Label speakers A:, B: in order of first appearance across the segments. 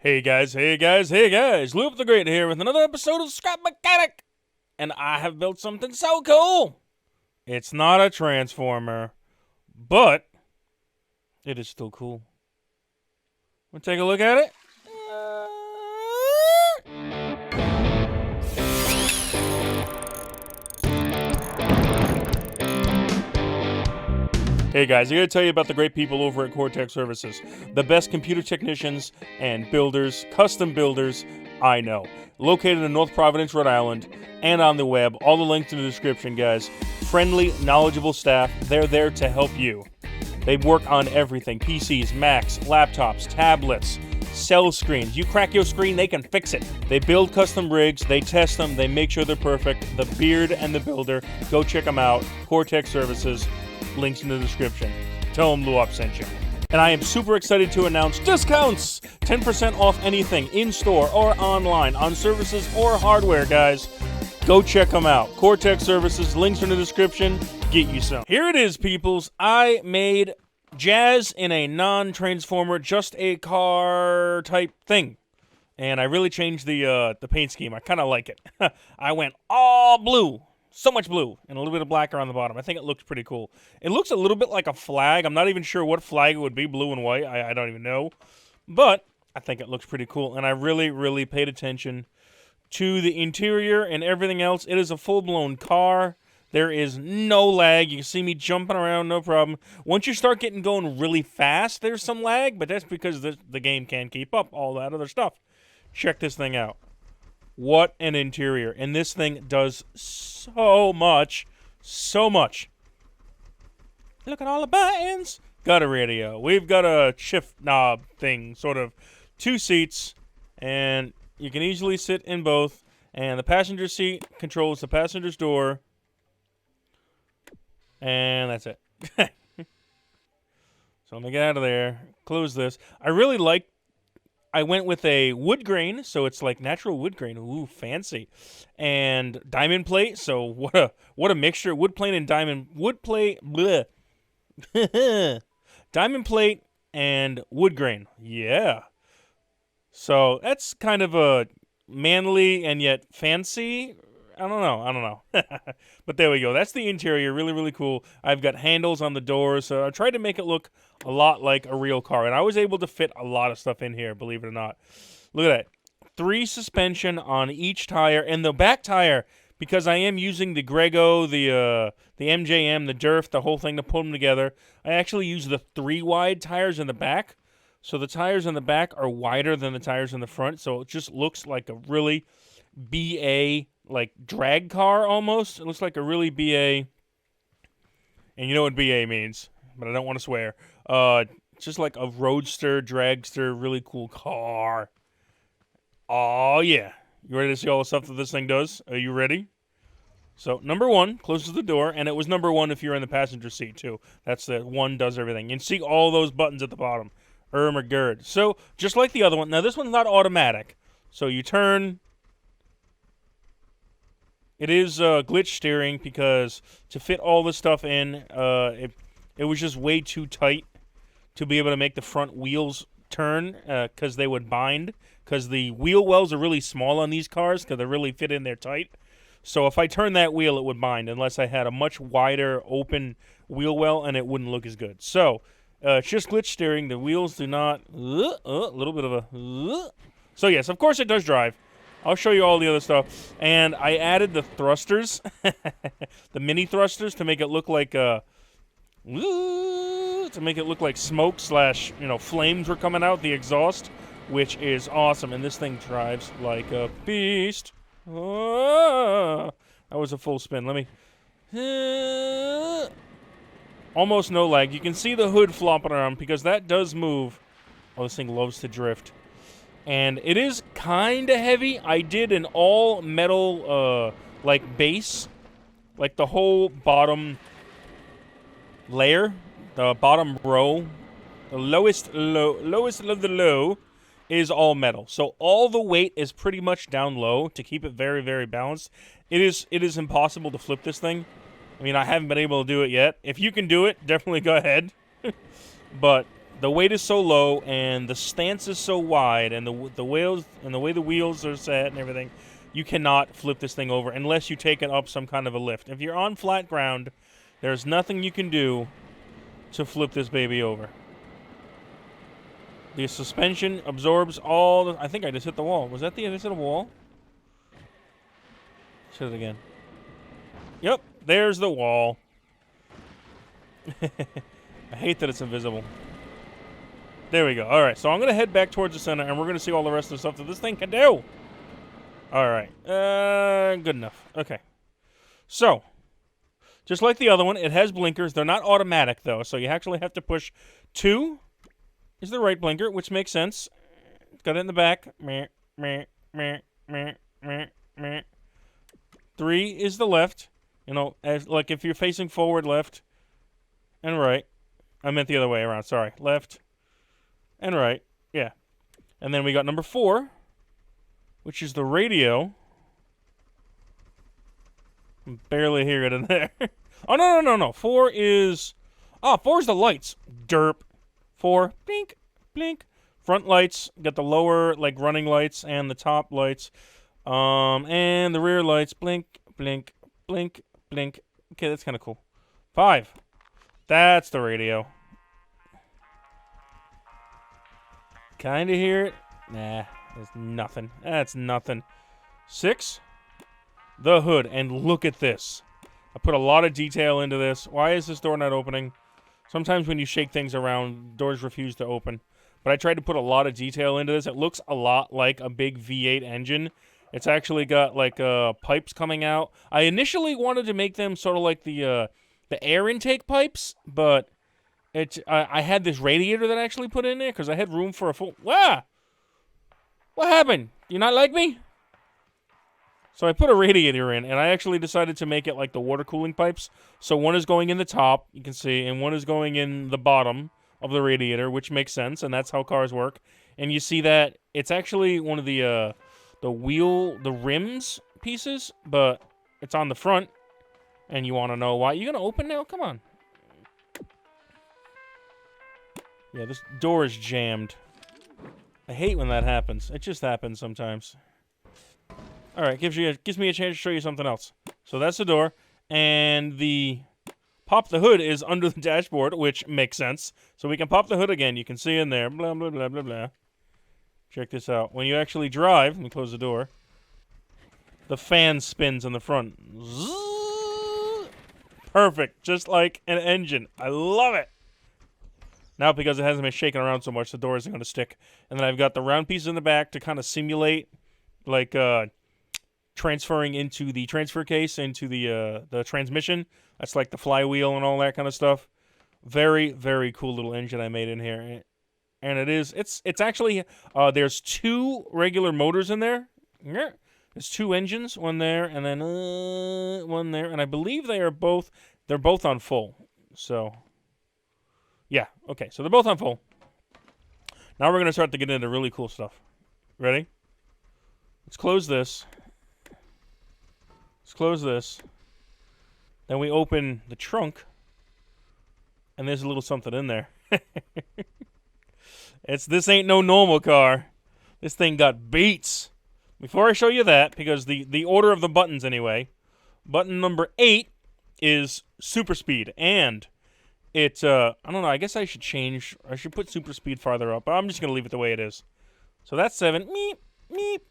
A: Hey guys, Luap TheGreat here with another episode of Scrap Mechanic! And I have built something so cool! It's not a transformer, but it is still cool. We'll take a look at it. Hey guys, I gotta tell you about the great people over at Pontiac Services. The best computer technicians and builders, custom builders I know. Located in North Providence, Rhode Island, and on the web. All the links in the description, guys. Friendly, knowledgeable staff. They're there to help you. They work on everything. PCs, Macs, laptops, tablets, cell screens. You crack your screen, they can fix it. They build custom rigs, they test them, they make sure they're perfect. The Beard and the Builder. Go check them out. Pontiac Services. Links in the description. Tell them Luap sent you. And I am super excited to announce discounts! 10% off anything in-store or online, on services or hardware, guys. Go check them out. Pontiac Services, links in the description. Get you some. Here it is, peoples. I made Jazz in a non-transformer, just a car type thing. And I really changed the paint scheme. I kind of like it. I went all blue. So much blue and a little bit of black around the bottom. I think it looks pretty cool. It looks a little bit like a flag. I'm not even sure what flag it would be, blue and white. I don't even know. But I think it looks pretty cool. And I really, really paid attention to the interior and everything else. It is a full-blown car. There is no lag. You can see me jumping around, no problem. Once you start getting going really fast, there's some lag. But that's because the game can't keep up all that other stuff. Check this thing out. What an interior. And this thing does so much. So much. Look at all the buttons. Got a radio. We've got a shift knob thing, sort of. 2 seats. And you can easily sit in both. And the passenger seat controls the passenger's door. And that's it. So let me get out of there. Close this. I went with a wood grain, so it's like natural wood grain. Ooh, fancy. And diamond plate, so what a mixture. Wood plate and diamond. Wood plate, bleh. Diamond plate and wood grain. Yeah. So that's kind of a manly and yet fancy. I don't know. But there we go. That's the interior. Really, really cool. I've got handles on the doors. So I tried to make it look a lot like a real car. And I was able to fit a lot of stuff in here, believe it or not. Look at that. 3 suspension on each tire. And the back tire, because I am using the Grego, the MJM, the Durf, the whole thing to pull them together, I actually use the 3 wide tires in the back. So the tires in the back are wider than the tires in the front. So it just looks like a really BA like drag car almost. It looks like a really BA, and you know what BA means, but I don't want to swear. Just like a roadster, dragster, really cool car. Oh yeah. You ready to see all the stuff that this thing does? Are you ready? So number 1 closes the door, and it was number 1 if you're in the passenger seat too. That's the 1 does everything. You can see all those buttons at the bottom. Or gird. So just like the other one. Now this one's not automatic. So you turn. It is glitch steering because to fit all this stuff in, it was just way too tight to be able to make the front wheels turn because they would bind. Because the wheel wells are really small on these cars because they really fit in there tight. So if I turn that wheel, it would bind unless I had a much wider open wheel well and it wouldn't look as good. So it's just glitch steering. The wheels do not... a little bit of a... So yes, of course it does drive. I'll show you all the other stuff. And I added the thrusters, the mini thrusters, to make it look like smoke slash, flames were coming out, the exhaust, which is awesome. And this thing drives like a beast. Oh, that was a full spin. Let me... Almost no lag. You can see the hood flopping around because that does move. Oh, this thing loves to drift. And it is kind of heavy. I did an all metal, base. Like the whole bottom layer, the bottom row, the lowest of the low is all metal. So all the weight is pretty much down low to keep it very, very balanced. It is impossible to flip this thing. I mean, I haven't been able to do it yet. If you can do it, definitely go ahead. But the weight is so low and the stance is so wide and the wheels and the way the wheels are set and everything, you cannot flip this thing over unless you take it up some kind of a lift. If you're on flat ground, there's nothing you can do to flip this baby over. The suspension absorbs all the... I think I just hit the wall. Was that the other side of the wall? Hit it again. Yep, there's the wall. I hate that it's invisible. There we go. All right, so I'm going to head back towards the center, and we're going to see all the rest of the stuff that this thing can do. All right. Good enough. Okay. So, just like the other one, it has blinkers. They're not automatic, though, so you actually have to push 2 is the right blinker, which makes sense. Got it in the back. 3 is the left. You know, as like if you're facing forward, left and right. I meant the other way around. Sorry. Left and right. Yeah. And then we got number 4, which is the radio. I can barely hear it in there. Oh, no. 4 is... 4 is the lights. Derp. 4. Blink. Blink. Front lights. Got the lower, like, running lights and the top lights. And the rear lights. Blink. Blink. Blink. Blink. Okay, that's kind of cool. 5. That's the radio. Kind of hear it. Nah, there's nothing. That's nothing. 6. The hood. And look at this. I put a lot of detail into this. Why is this door not opening? Sometimes when you shake things around, doors refuse to open. But I tried to put a lot of detail into this. It looks a lot like a big V8 engine. It's actually got, like, pipes coming out. I initially wanted to make them sort of like the air intake pipes, but I had this radiator that I actually put in there because I had room for a full... Wow! What happened? You not like me? So I put a radiator in, and I actually decided to make it like the water cooling pipes. So one is going in the top, you can see, and one is going in the bottom of the radiator, which makes sense, and that's how cars work. And you see that it's actually one of the rims pieces, but it's on the front. And you want to know why? You gonna open now? Come on. Yeah, this door is jammed. I hate when that happens. It just happens sometimes. All right, gives me a chance to show you something else. So that's the door, and the pop the hood is under the dashboard, which makes sense. So we can pop the hood again. You can see in there. Blah blah blah blah blah. Check this out. When you actually drive, let me close the door. The fan spins in the front. Zzz. Perfect, just like an engine. I love it. Now, because it hasn't been shaking around so much, the door isn't going to stick. And then I've got the round piece in the back to kind of simulate, like, transferring into the transfer case, into the transmission. That's like the flywheel and all that kind of stuff. Very, very cool little engine I made in here. And it's actually, there's 2 regular motors in there. There's 2 engines, one there, and then one there. And I believe they're both on full. So, yeah, okay, so they're both on full. Now we're going to start to get into really cool stuff. Ready? Let's close this. Let's close this. Then we open the trunk. And there's a little something in there. This ain't no normal car. This thing got beats. Before I show you that, because the order of the buttons anyway, button number 8 is super speed. And it, I don't know, I guess I should put super speed farther up. But I'm just going to leave it the way it is. So that's 7. Meep, meep.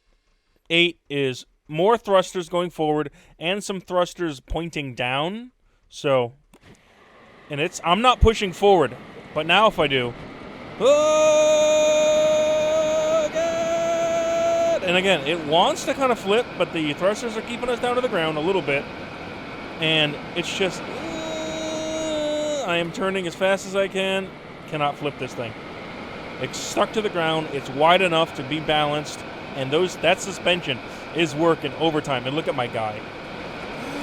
A: 8 is more thrusters going forward and some thrusters pointing down. So, and I'm not pushing forward, but now if I do, oh God! And again, it wants to kind of flip, but the thrusters are keeping us down to the ground a little bit, and it's just, I am turning as fast as I can, cannot flip this thing. It's stuck to the ground, it's wide enough to be balanced, and that suspension is working overtime. And look at my guy.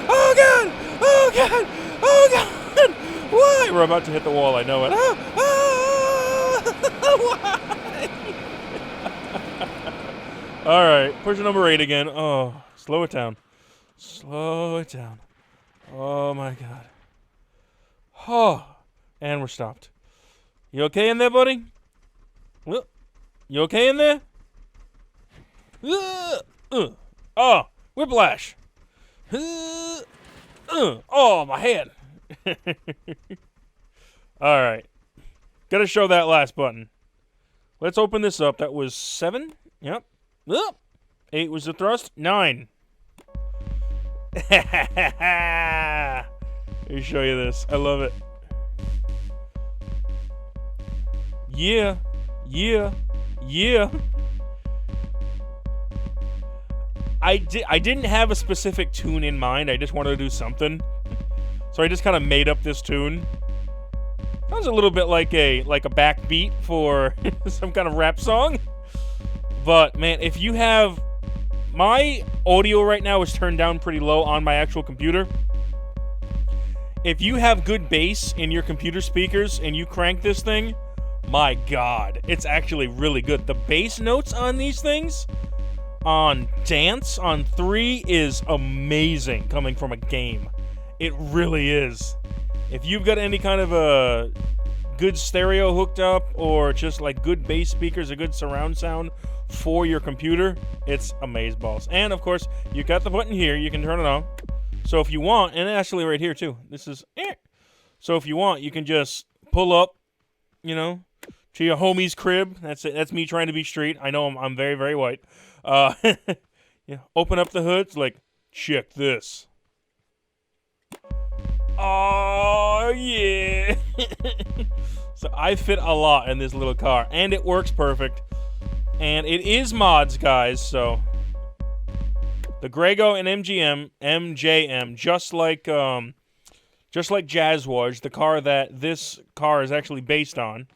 A: Oh God! Oh God! Oh God! Why? We're about to hit the wall, I know it. Why? Alright, push number 8 again. Oh, slow it down. Slow it down. Oh my God. Oh, and we're stopped. You okay in there, buddy? You okay in there? Oh, whiplash. Oh, my head. All right. Gotta show that last button. Let's open this up. That was 7. Yep. 8 was the thrust. 9. Let me show you this. I love it. Yeah. I didn't have a specific tune in mind. I just wanted to do something. So I just kind of made up this tune. Sounds a little bit like a backbeat for some kind of rap song. But man, if you have my audio right now is turned down pretty low on my actual computer. If you have good bass in your computer speakers and you crank this thing, my God, it's actually really good. The bass notes on these things on Dance on 3 is amazing coming from a game. It really is. If you've got any kind of a good stereo hooked up or just like good bass speakers, a good surround sound for your computer, it's amazeballs. And of course, you got the button here, you can turn it on. So if you want, and actually right here too, this is so if you want, you can just pull up, you know, to your homie's crib. That's it. That's me trying to be street. I know I'm very, very white. Yeah, open up the hood. It's like, check this. Oh, yeah. So I fit a lot in this little car, and it works perfect. And it is mods, guys, so the Grego and MJM, just like Jazz was, the car that this car is actually based on.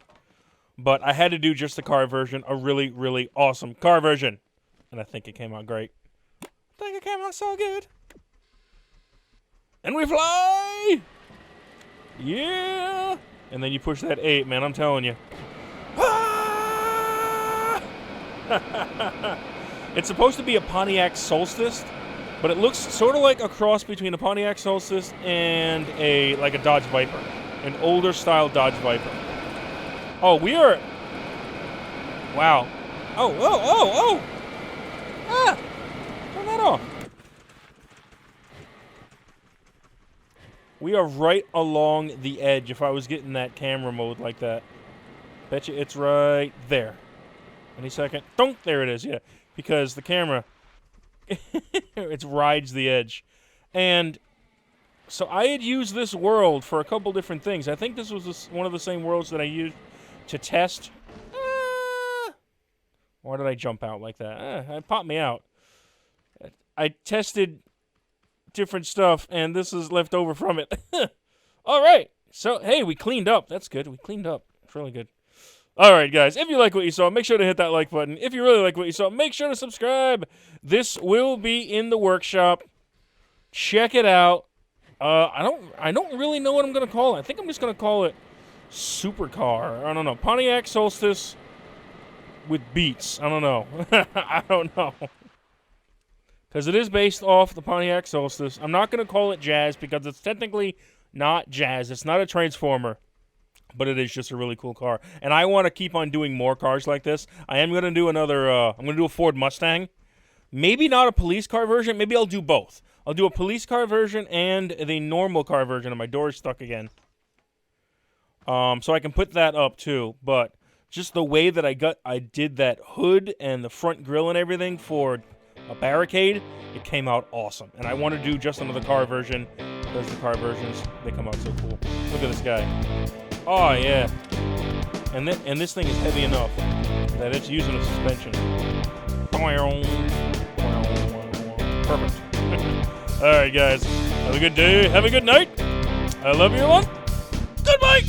A: But I had to do just the car version, a really, really awesome car version. And I think it came out great. I think it came out so good. And we fly! Yeah! And then you push that 8, man, I'm telling you. Ah! It's supposed to be a Pontiac Solstice, but it looks sort of like a cross between a Pontiac Solstice and a Dodge Viper. An older style Dodge Viper. Oh, we are... Wow. Oh! Ah! Turn that off. We are right along the edge if I was getting that camera mode like that. Bet you it's right there. Any second. Dunk! There it is, yeah. Because the camera, it rides the edge. And so I had used this world for a couple different things. I think this was one of the same worlds that I used to test. Why did I jump out like that? It popped me out. I tested different stuff, and this is left over from it. All right. So, hey, we cleaned up. That's good. We cleaned up. It's really good. All right, guys. If you like what you saw, make sure to hit that like button. If you really like what you saw, make sure to subscribe. This will be in the workshop. Check it out. I don't really know what I'm gonna call it. I think I'm just gonna call it Supercar. I don't know. Pontiac Solstice with beats. I don't know. I don't know. Because it is based off the Pontiac Solstice. I'm not going to call it Jazz because it's technically not Jazz. It's not a Transformer. But it is just a really cool car. And I want to keep on doing more cars like this. I am going to do another, I'm going to do a Ford Mustang. Maybe not a police car version. Maybe I'll do both. I'll do a police car version and the normal car version. And my door is stuck again. So I can put that up too. But just the way that I did that hood and the front grille and everything for a barricade, it came out awesome. And I want to do just another car version because the car versions, they come out so cool. Look at this guy. Oh, yeah. And this thing is heavy enough that it's using a suspension. Perfect. All right, guys. Have a good day. Have a good night. I love you all. Goodbye.